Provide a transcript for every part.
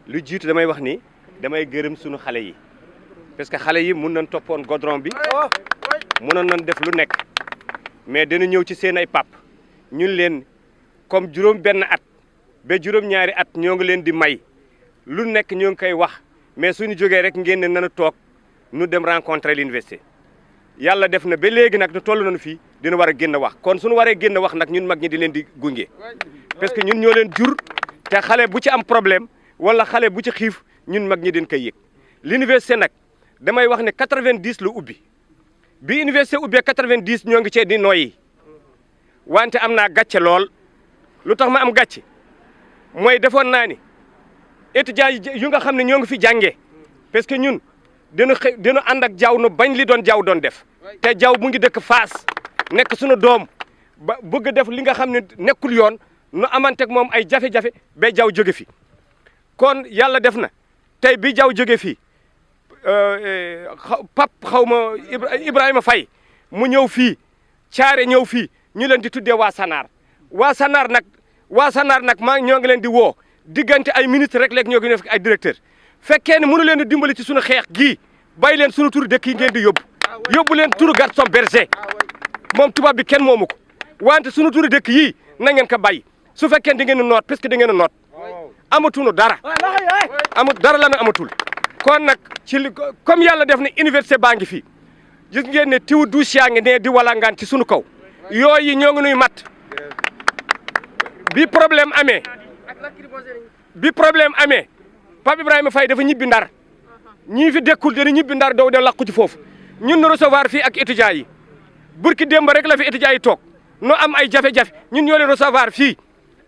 lu jiitu damay wax ni damay gërëm sunu xale yi parce que xale yi mun nañ toppoon godron bi mënoon nañ def lu nekk mais dana ñëw ci seen ay pap ñun leen comme juróom benn at ba juróom-ñaari at ñoo ngi leen di may lu nekk ñoo ngi koy wax mais suñu jógee rek ngeen ne nanu toog nu dem rencontrer l'université yàlla def na ba léegi nag nu toll nañu fii dina war a génn wax kon suñu waree génn wax nag ñun mag ñi di leen di gunge parce que ñun ñoo leen jur te xale bu ci am problème wala xale bu ci xiif ñun mag ñi den koy yëg l'université nag damay wax ne 90 la ubbi bi université ubbee 90 ñoo ngi cee di noyyi wante am naa gàcce lool lu tax ma am gàcce mooy defoon naa ni étudiants yu nga xam ne ñoo ngi fi jàngee parce que ñun dina ànd ak jaww nu bañ li doon jaww doon def te jaww mu ngi dëkk Fass nekk suñu doom ba bëgg def li nga xam ne nekkul yoon nu amanteeg moom ay jafe-jafe ba jaww jóge fi kon yàlla def na tey bi jaww jóge fii xaw ma Ibrahima Faye mu ñëw fii caare ñëw fii ñu leen di tuddee waa Sanaar nag maa ñoo ngi leen di woo diggante ay ministre rek léegi ñoo ngi def ay directeur fekkee ne mënu leen di dimbali ci suñu xeex gii bàyyi leen suñu turu dëkk yi ngeen di yóbbu leen turu Gaston Berger moom tubaab bi kenn moomu ko wante suñu turu dëkk yii na ngeen ko bàyyi su fekkee da ngeen a noot parce que da ngeen a noot amatuñu dara dara la nu amatul kon nag ci comme yàlla def na université baa ngi fii gis ngeen ne tiwu douche yaa ngi ne di walangaan ci suñu kaw yooyu ñoo ngi nuy mat bi problème amee Pape Ibrahima Faye dafa ñibbi Ndar ñii fi dekkul dana ñibbi Ndar daw de làqu ci foofu ñun nu recevoir fii ak étudiants yi burki démb rek la fi étudiants yi toog nu am ay jafe-jafe ñun ñoo leen recevoir fii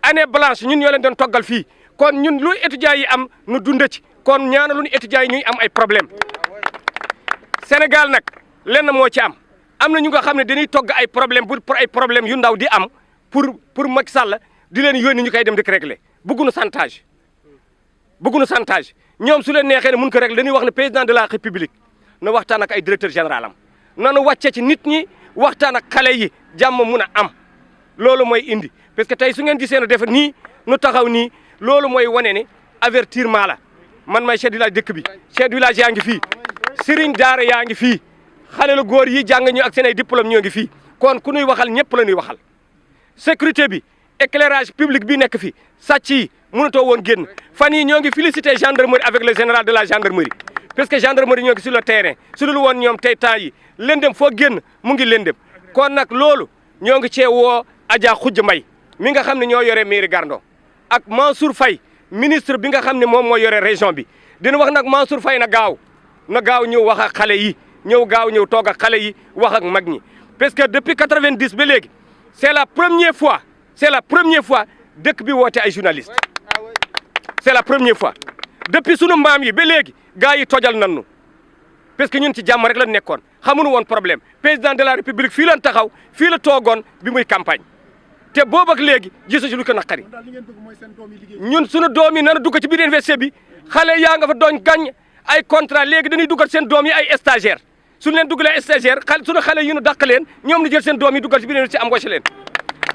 année blanche ñun ñoo leen doon toggal fii kon ñun lu étudiants yi am nu dund ci kon ñaanaluñu étudiants yi ñuy am ay problème Sénégal nag lenn moo ci am na ñu nga xam ne dañuy togg ay problème pour ay problème yu ndaw di am pour Macky Sall di leen yónni ñu koy dem di ko régler bëgguñu chantage ñoom su leen neexee ne mun ko régler dañuy wax ne président de la république na waxtaan ak ay directeur général am nanu wàcce ci nit ñi waxtaan ak xale yi jàmm mun a am loolu mooy indi parce que tey su ngeen gisee ne def nii nu taxaw nii loolu mooy wane ne avertissement la man may chef de village dëkk bi chef de village yaa ngi fii sëriñ daara yaa ngi fii xale la góor yi jàng ñu ak seen ay diplôme ñoo ngi fii kon ku nuy waxal ñëpp la ñuy waxal sécurité bi éclairage public bi nekk fi sàcc yi mënatoo woon génn fan yi ñoo ngi félicité gendarmerie avec le général de la gendarmerie parce que gendarmerie ñoo ngi sur le terrain su dul woon ñoom tey temps yi lëndëm foo génn mu ngi lëndëm kon nag loolu ñoo ngi cee woo Adja Khoudia May mi nga xam ne ñoo yore mairie Gardon ak Mansour Faye ministre bi nga xam ne moom moo yore région bi dina wax nag Mansour Faye na gaaw ñëw wax ak xale yi ñëw toog ak xale yi wax ak mag ñi parce que depuis 90 ba léegi c'est la première fois dëkk bi woote ay journalistes c'est la première fois depuis sunu maam yi ba léegi gars yi tojal nañu parce que ñun ci jàmm rek la nekkoon xamuñu woon problème président de la république fii la taxaw fii la toogoon bi muy campagne te boobu ak léegi gisuñu lu ko naqari ñun sunu doom yi nanu dugg ci biir université bi xale yaa nga fa doon gañ ay contrat léegi dañuy duggal seen doom yi ay stagiaire suñu leen duggalee stagiaire sunu xale yi ñu dàq leen ñoom ñu jël seen doom yi duggal ci biir université embauché leen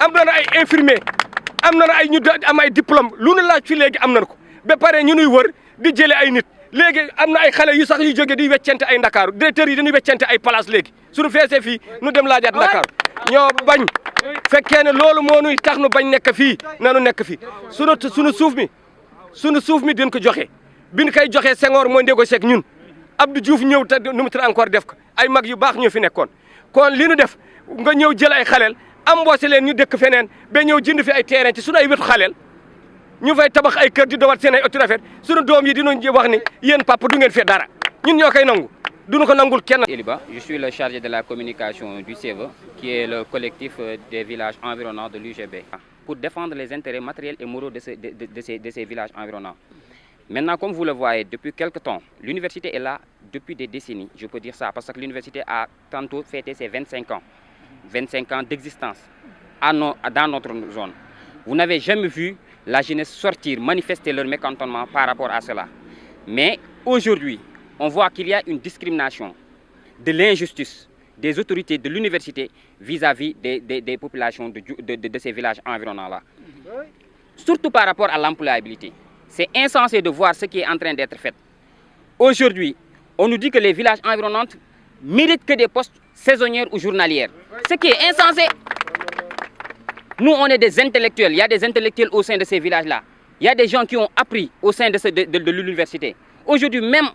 am na ay infirmier am na ay ñu am ay diplôme lu nu laaj fi léegi am nañu ko ba pare ñu nuy wër di jëlee ay nit léegi am na ay xale yu sax yu jóge di weccente ay ndakaaru directeurs yi dañuy weccente ay place léegi suñu feesee fii nu dem laajaat ndakaaru ñoo bañ fekkee ne loolu moo nuy tax nu bañ nekk fii nanu nekk fii sunu suuf mi din ko joxe biñ koy joxee Senghor mooy négocier ak ñun Abdou Diouf ñëw te nu mu tra encore def ko ay mag yu baax ñoo fi nekkoon kon li nu def nga ñëw jël ay xaleel embauché leen ñu dëkk feneen ba ñëw jënd fi ay terrain ci sunu ay wetu xaleel ñu fay tabax ay kër di dowat seen ay auto rafet sunu doom yi dinañ wax ni yéen papa du ngeen fi dara ñun ñoo koy nangu duñu ko nangul kenn. Eliba, je suis le chargé de la communication du CEVE, qui est le collectif des villages environnants de l'UGB, pour défendre les intérêts matériels et moraux de ces villages environnants. Maintenant, comme vous le voyez, depuis quelque temps, l'université est là depuis des décennies, je peux dire ça, parce que l'université a tantôt fêté ses 25 ans d'existence dans notre zone. Vous n'avez jamais vu la jeunesse sortir, manifester leur mécontentement par rapport à cela. Mais aujourd'hui, on voit qu'il y a une discrimination, de l'injustice des autorités de l'université vis-à-vis des populations de ces villages environnants-là. Surtout par rapport à l'employabilité. C'est insensé de voir ce qui est en train d'être fait. Aujourd'hui, on nous dit que les villages environnants méritent que des postes saisonniers ou journaliers. Ce qui est insensé. Nous, on est des intellectuels. Il y a des intellectuels au sein de ces villages-là. Il y a des gens qui ont appris au sein de l'université. Aujourd'hui, même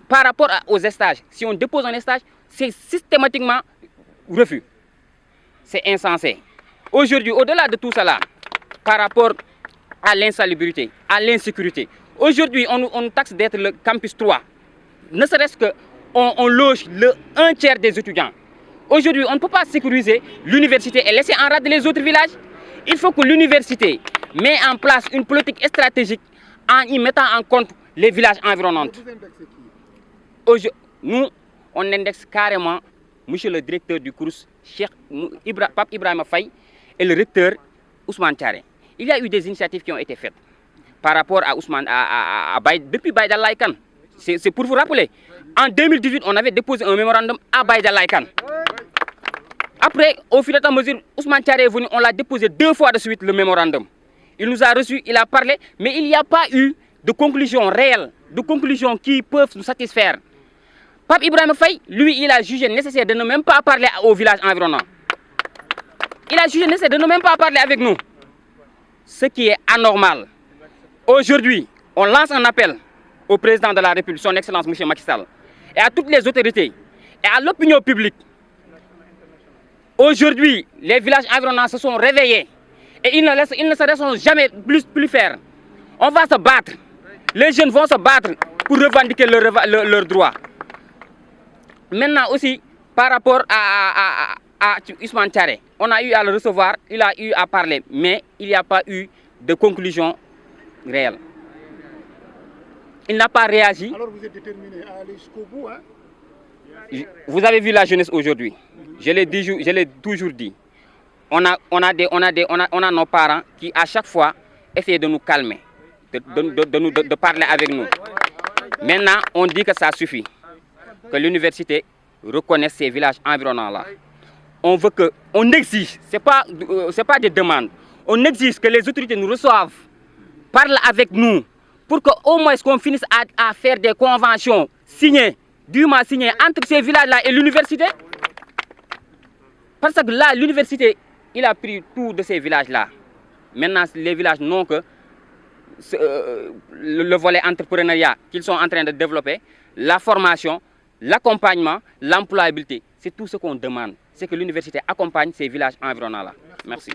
par rapport aux stages, si on dépose un stage, c'est systématiquement refus. C'est insensé. Aujourd'hui, au-delà de tout cela, par rapport à l'insalubrité, à l'insécurité, aujourd'hui, on nous taxe d'être le campus 3. Ne serait-ce qu'on loge un tiers des étudiants. Aujourd'hui, on ne peut pas sécuriser l'université et laisser en rade les autres villages. Il faut que l'université mette en place une politique stratégique en y mettant en compte les villages environnants. Nous, on indexe carrément monsieur le directeur du cours, Pape Ibrahima Faye, et le recteur Ousmane Thiaré. Il y a eu des initiatives qui ont été faites par rapport à Ousmane, depuis Baïda Laïkan. C'est pour vous rappeler. En 2018, on avait déposé un mémorandum à Baïda Laïkan. Après, au fil de la mesure, Ousmane Thiaré est venu, on l'a déposé 2 fois de suite le mémorandum. Il nous a reçus, il a parlé, mais il n'y a pas eu de conclusions réelles, de conclusions qui peuvent nous satisfaire. Pape Ibrahima Faye, lui, il a jugé nécessaire de ne même pas parler au village environnant. Il a jugé nécessaire de ne même pas parler avec nous. Ce qui est anormal. Aujourd'hui, on lance un appel au président de la République, son Excellence M. Macky Sall, et à toutes les autorités, et à l'opinion publique. Aujourd'hui, les villages environnants se sont réveillés et ils ne se laisseront jamais plus faire. On va se battre. Les jeunes vont se battre pour revendiquer leurs droits. Maintenant aussi, par rapport à Ousmane Thiaré, on a eu à le recevoir, il a eu à parler, mais il n'y a pas eu de conclusion réelle. Il n'a pas réagi. Alors vous êtes déterminé à aller jusqu'au bout, hein? Vous avez vu la jeunesse aujourd'hui. Je l'ai toujours dit. On a nos parents qui à chaque fois essaient de nous calmer, de parler avec nous. Maintenant, on dit que ça suffit, que l'université reconnaisse ces villages environnants-là. On exige, ce n'est pas des demandes, on exige que les autorités nous reçoivent, parlent avec nous, pour qu'au moins qu'on finisse à faire des conventions signées, dûment signées entre ces villages-là et l'université. Parce que là, l'université, il a pris tout de ces villages-là. Maintenant, les villages n'ont que le volet entrepreneuriat qu'ils sont en train de développer, la formation, l'accompagnement, l'employabilité. C'est tout ce qu'on demande. C'est que l'université accompagne ces villages environnants-là. Merci.